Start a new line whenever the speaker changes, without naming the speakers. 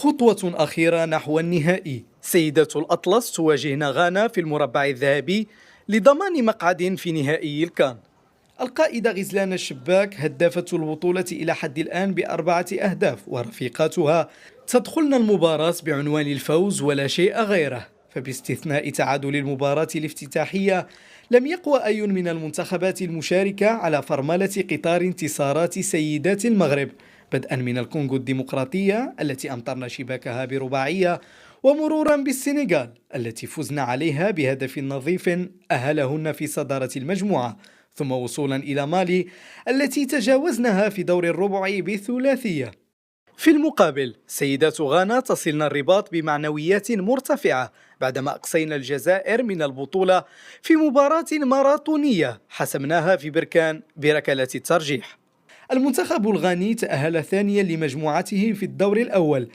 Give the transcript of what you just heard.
خطوة أخيرة نحو النهائي. سيدات الأطلس تواجهن غانا في المربع الذهبي لضمان مقعد في نهائي الكان. القائدة غزلان الشباك هدافة البطولة إلى حد الآن ب4 أهداف، ورفيقاتها تدخلن المباراة بعنوان الفوز ولا شيء غيره. فباستثناء تعادل المباراة الافتتاحية، لم يقوى أي من المنتخبات المشاركة على فرملة قطار انتصارات سيدات المغرب، بدءا من الكونغو الديمقراطية التي أمطرنا شباكها برباعية، ومرورا بالسنغال التي فزنا عليها بهدف نظيف أهلهن في صدارة المجموعة، ثم وصولا إلى مالي التي تجاوزناها في دور الربع بثلاثية. في المقابل، سيدات غانا تصلن الرباط بمعنويات مرتفعة بعدما أقصينا الجزائر من البطولة في مباراة ماراثونية حسمناها في بركان بركلة الترجيح. المنتخب الغاني تأهل ثانيا لمجموعته في الدور الأول